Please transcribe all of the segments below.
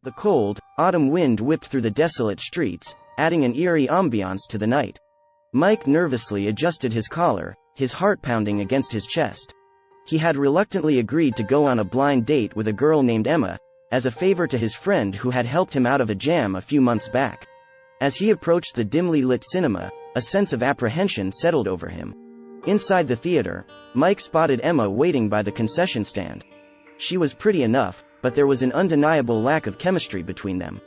The cold, autumn wind whipped through the desolate streets, adding an eerie ambiance to the night. Mike nervously adjusted his collar, his heart pounding against his chest. He had reluctantly agreed to go on a blind date with a girl named Emma, as a favor to his friend who had helped him out of a jam a few months back. As he approached the dimly lit cinema, a sense of apprehension settled over him. Inside the theater, Mike spotted Emma waiting by the concession stand. She was pretty enough, but there was an undeniable lack of chemistry between them.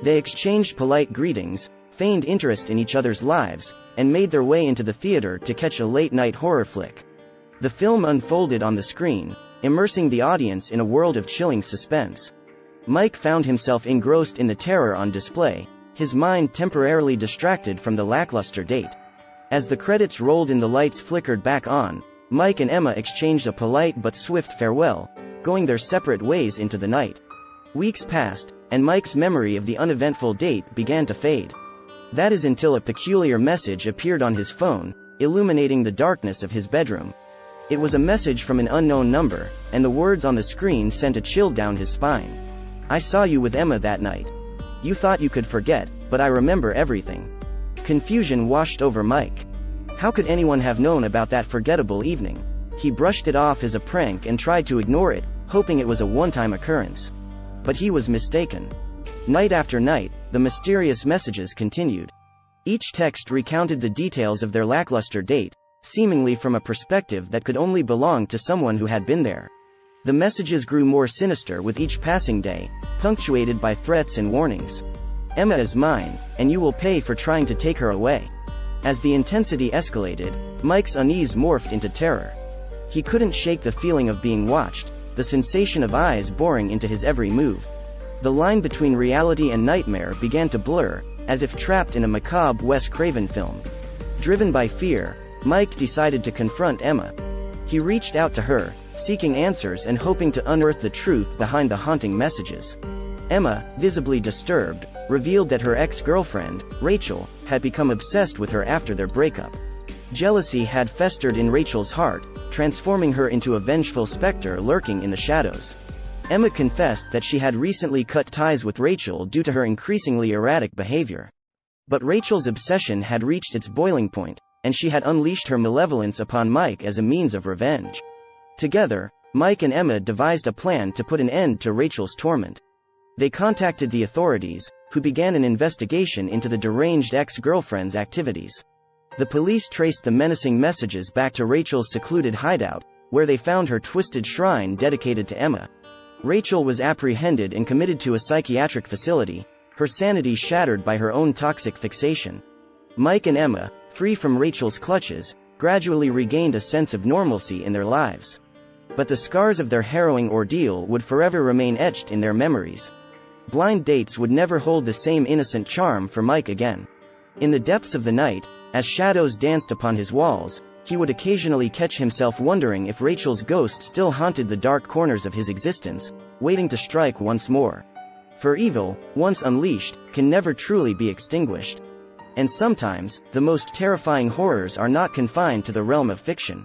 They exchanged polite greetings, feigned interest in each other's lives, and made their way into the theater to catch a late-night horror flick. The film unfolded on the screen, immersing the audience in a world of chilling suspense. Mike found himself engrossed in the terror on display, his mind temporarily distracted from the lackluster date. As the credits rolled and the lights flickered back on, Mike and Emma exchanged a polite but swift farewell, going their separate ways into the night. Weeks passed, and Mike's memory of the uneventful date began to fade. That is until a peculiar message appeared on his phone, illuminating the darkness of his bedroom. It was a message from an unknown number, and the words on the screen sent a chill down his spine. "I saw you with Emma that night. You thought you could forget, but I remember everything." Confusion washed over Mike. How could anyone have known about that forgettable evening? He brushed it off as a prank and tried to ignore it, hoping it was a one-time occurrence. But he was mistaken. Night after night, the mysterious messages continued. Each text recounted the details of their lackluster date, seemingly from a perspective that could only belong to someone who had been there. The messages grew more sinister with each passing day, punctuated by threats and warnings. "Emma is mine, and you will pay for trying to take her away." As the intensity escalated, Mike's unease morphed into terror. He couldn't shake the feeling of being watched, the sensation of eyes boring into his every move. The line between reality and nightmare began to blur, as if trapped in a macabre Wes Craven film. Driven by fear, Mike decided to confront Emma. He reached out to her, seeking answers and hoping to unearth the truth behind the haunting messages. Emma, visibly disturbed, revealed that her ex-girlfriend, Rachel, had become obsessed with her after their breakup. Jealousy had festered in Rachel's heart, transforming her into a vengeful specter lurking in the shadows. Emma confessed that she had recently cut ties with Rachel due to her increasingly erratic behavior. But Rachel's obsession had reached its boiling point, and she had unleashed her malevolence upon Mike as a means of revenge. Together, Mike and Emma devised a plan to put an end to Rachel's torment. They contacted the authorities, who began an investigation into the deranged ex-girlfriend's activities. The police traced the menacing messages back to Rachel's secluded hideout, where they found her twisted shrine dedicated to Emma. Rachel was apprehended and committed to a psychiatric facility, her sanity shattered by her own toxic fixation. Mike and Emma, free from Rachel's clutches, gradually regained a sense of normalcy in their lives. But the scars of their harrowing ordeal would forever remain etched in their memories. Blind dates would never hold the same innocent charm for Mike again. In the depths of the night, as shadows danced upon his walls, he would occasionally catch himself wondering if Rachel's ghost still haunted the dark corners of his existence, waiting to strike once more. For evil, once unleashed, can never truly be extinguished. And sometimes, the most terrifying horrors are not confined to the realm of fiction.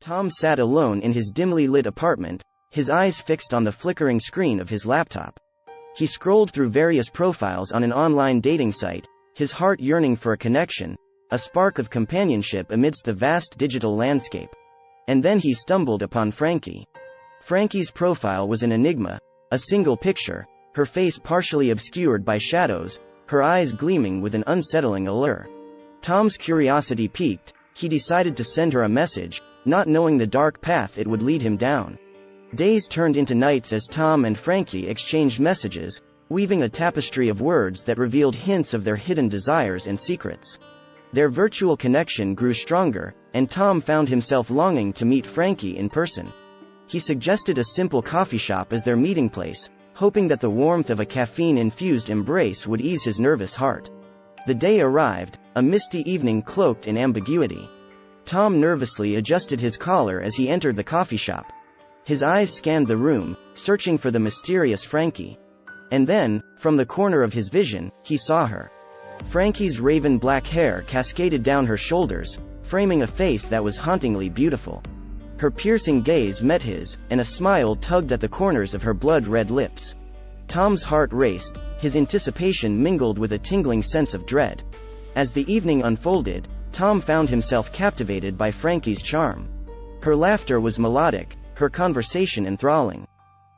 Tom sat alone in his dimly lit apartment, his eyes fixed on the flickering screen of his laptop. He scrolled through various profiles on an online dating site, his heart yearning for a connection, a spark of companionship amidst the vast digital landscape. And then he stumbled upon Frankie. Frankie's profile was an enigma, a single picture, her face partially obscured by shadows, her eyes gleaming with an unsettling allure. Tom's curiosity piqued, he decided to send her a message, not knowing the dark path it would lead him down. Days turned into nights as Tom and Frankie exchanged messages, weaving a tapestry of words that revealed hints of their hidden desires and secrets. Their virtual connection grew stronger, and Tom found himself longing to meet Frankie in person. He suggested a simple coffee shop as their meeting place, hoping that the warmth of a caffeine-infused embrace would ease his nervous heart. The day arrived, a misty evening cloaked in ambiguity. Tom nervously adjusted his collar as he entered the coffee shop. His eyes scanned the room, searching for the mysterious Frankie. And then, from the corner of his vision, he saw her. Frankie's raven black hair cascaded down her shoulders, framing a face that was hauntingly beautiful. Her piercing gaze met his, and a smile tugged at the corners of her blood-red lips. Tom's heart raced, his anticipation mingled with a tingling sense of dread. As the evening unfolded, Tom found himself captivated by Frankie's charm. Her laughter was melodic, her conversation enthralling.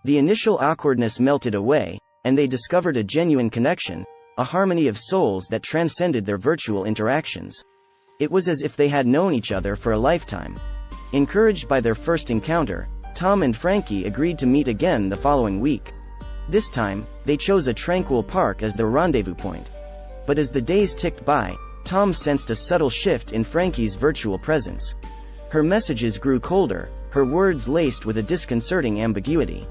The initial awkwardness melted away, and they discovered a genuine connection, a harmony of souls that transcended their virtual interactions. It was as if they had known each other for a lifetime. Encouraged by their first encounter, Tom and Frankie agreed to meet again the following week. This time, they chose a tranquil park as their rendezvous point. But as the days ticked by, Tom sensed a subtle shift in Frankie's virtual presence. Her messages grew colder, her words laced with a disconcerting ambiguity.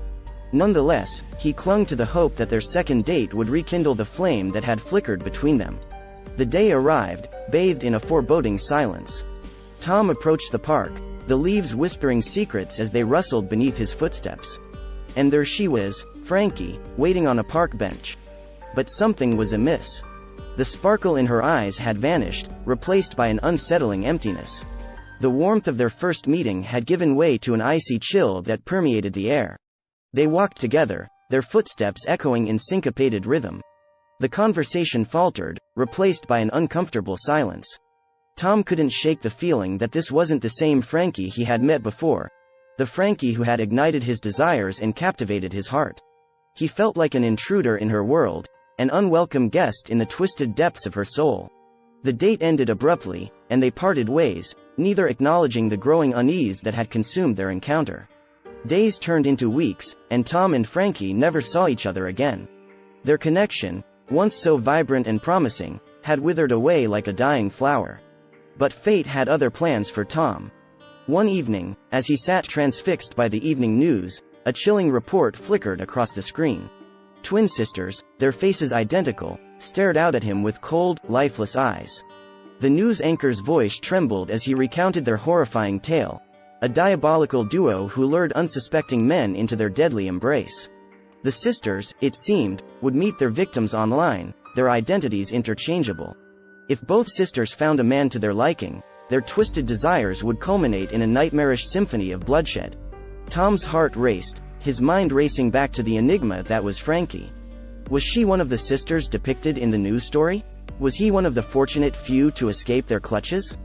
Nonetheless, he clung to the hope that their second date would rekindle the flame that had flickered between them. The day arrived, bathed in a foreboding silence. Tom approached the park, the leaves whispering secrets as they rustled beneath his footsteps. And there she was, Frankie, waiting on a park bench. But something was amiss. The sparkle in her eyes had vanished, replaced by an unsettling emptiness. The warmth of their first meeting had given way to an icy chill that permeated the air. They walked together, their footsteps echoing in syncopated rhythm. The conversation faltered, replaced by an uncomfortable silence. Tom couldn't shake the feeling that this wasn't the same Frankie he had met before, the Frankie who had ignited his desires and captivated his heart. He felt like an intruder in her world, an unwelcome guest in the twisted depths of her soul. The date ended abruptly, and they parted ways, neither acknowledging the growing unease that had consumed their encounter. Days turned into weeks, and Tom and Frankie never saw each other again. Their connection, once so vibrant and promising, had withered away like a dying flower. But fate had other plans for Tom. One evening, as he sat transfixed by the evening news, a chilling report flickered across the screen. Twin sisters, their faces identical, stared out at him with cold, lifeless eyes. The news anchor's voice trembled as he recounted their horrifying tale, a diabolical duo who lured unsuspecting men into their deadly embrace. The sisters, it seemed, would meet their victims online, their identities interchangeable. If both sisters found a man to their liking, their twisted desires would culminate in a nightmarish symphony of bloodshed. Tom's heart raced, his mind racing back to the enigma that was Frankie. Was she one of the sisters depicted in the news story? Was he one of the fortunate few to escape their clutches?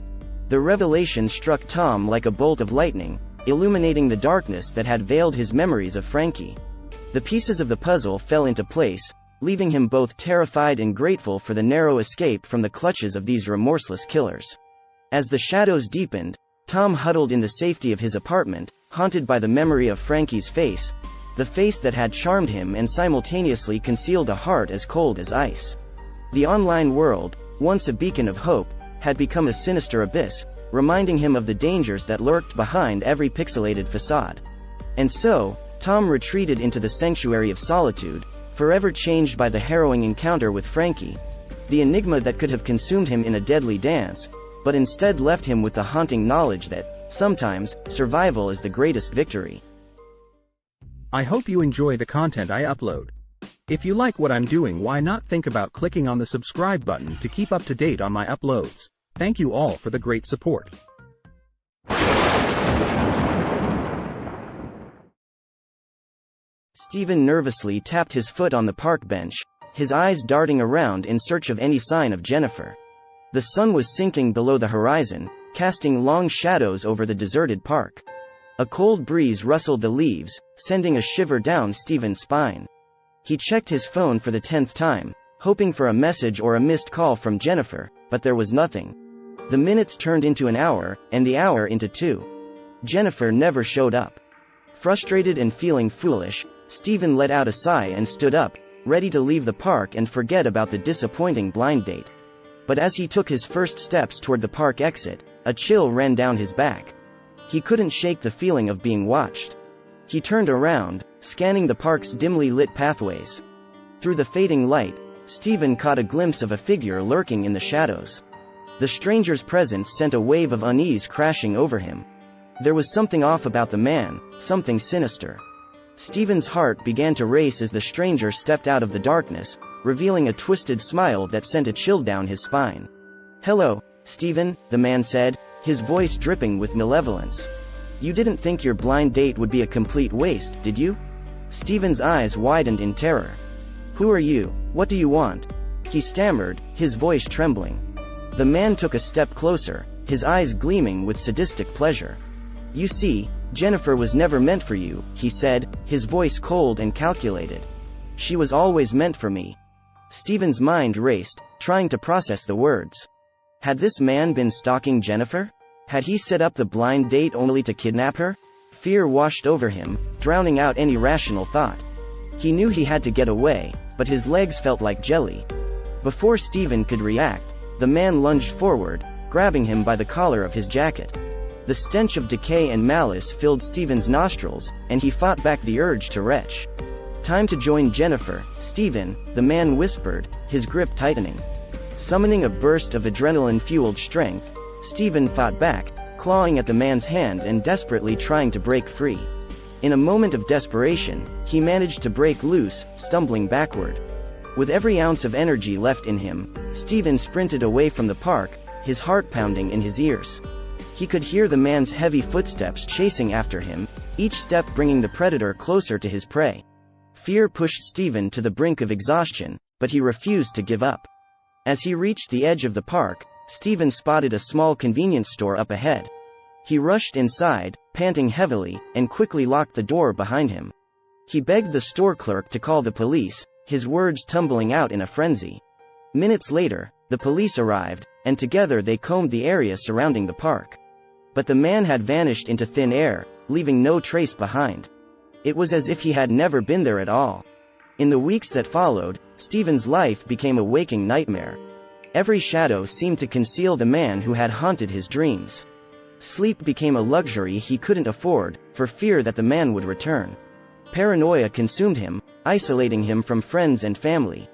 The revelation struck Tom like a bolt of lightning, illuminating the darkness that had veiled his memories of Frankie. The pieces of the puzzle fell into place, leaving him both terrified and grateful for the narrow escape from the clutches of these remorseless killers. As the shadows deepened, Tom huddled in the safety of his apartment, haunted by the memory of Frankie's face, the face that had charmed him and simultaneously concealed a heart as cold as ice. The online world, once a beacon of hope, had become a sinister abyss, reminding him of the dangers that lurked behind every pixelated facade. And so, Tom retreated into the sanctuary of solitude, forever changed by the harrowing encounter with Frankie, the enigma that could have consumed him in a deadly dance, but instead left him with the haunting knowledge that, sometimes, survival is the greatest victory. I hope you enjoy the content I upload. If you like what I'm doing, why not think about clicking on the subscribe button to keep up to date on my uploads. Thank you all for the great support. Stephen nervously tapped his foot on the park bench, his eyes darting around in search of any sign of Jennifer. The sun was sinking below the horizon, casting long shadows over the deserted park. A cold breeze rustled the leaves, sending a shiver down Stephen's spine. He checked his phone for the 10th time, hoping for a message or a missed call from Jennifer, but there was nothing. The minutes turned into an hour, and the hour into 2. Jennifer never showed up. Frustrated and feeling foolish, Stephen let out a sigh and stood up, ready to leave the park and forget about the disappointing blind date. But as he took his first steps toward the park exit, a chill ran down his back. He couldn't shake the feeling of being watched. He turned around, scanning the park's dimly lit pathways. Through the fading light, Stephen caught a glimpse of a figure lurking in the shadows. The stranger's presence sent a wave of unease crashing over him. There was something off about the man, something sinister. Stephen's heart began to race as the stranger stepped out of the darkness, revealing a twisted smile that sent a chill down his spine. "Hello, Stephen," the man said, his voice dripping with malevolence. You didn't think your blind date would be a complete waste, did you? Stephen's eyes widened in terror. Who are you? What do you want? He stammered, his voice trembling. The man took a step closer, his eyes gleaming with sadistic pleasure. You see, Jennifer was never meant for you, he said, his voice cold and calculated. She was always meant for me. Stephen's mind raced, trying to process the words. Had this man been stalking Jennifer? Had he set up the blind date only to kidnap her? Fear washed over him, drowning out any rational thought. He knew he had to get away, but his legs felt like jelly. Before Stephen could react, the man lunged forward, grabbing him by the collar of his jacket. The stench of decay and malice filled Stephen's nostrils, and he fought back the urge to retch. Time to join Jennifer, Stephen, the man whispered, his grip tightening. Summoning a burst of adrenaline-fueled strength, Stephen fought back, clawing at the man's hand and desperately trying to break free. In a moment of desperation, he managed to break loose, stumbling backward. With every ounce of energy left in him, Stephen sprinted away from the park, his heart pounding in his ears. He could hear the man's heavy footsteps chasing after him, each step bringing the predator closer to his prey. Fear pushed Stephen to the brink of exhaustion, but he refused to give up. As he reached the edge of the park, Stephen spotted a small convenience store up ahead. He rushed inside, panting heavily, and quickly locked the door behind him. He begged the store clerk to call the police, his words tumbling out in a frenzy. Minutes later, the police arrived, and together they combed the area surrounding the park. But the man had vanished into thin air, leaving no trace behind. It was as if he had never been there at all. In the weeks that followed, Stephen's life became a waking nightmare. Every shadow seemed to conceal the man who had haunted his dreams. Sleep became a luxury he couldn't afford, for fear that the man would return. Paranoia consumed him, isolating him from friends and family.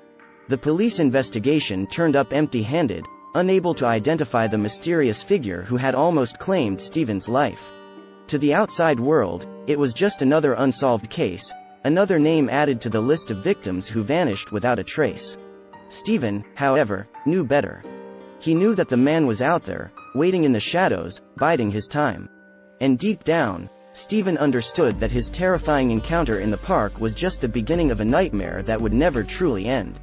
The police investigation turned up empty-handed, unable to identify the mysterious figure who had almost claimed Stephen's life. To the outside world, it was just another unsolved case, another name added to the list of victims who vanished without a trace. Stephen, however, knew better. He knew that the man was out there, waiting in the shadows, biding his time. And deep down, Stephen understood that his terrifying encounter in the park was just the beginning of a nightmare that would never truly end.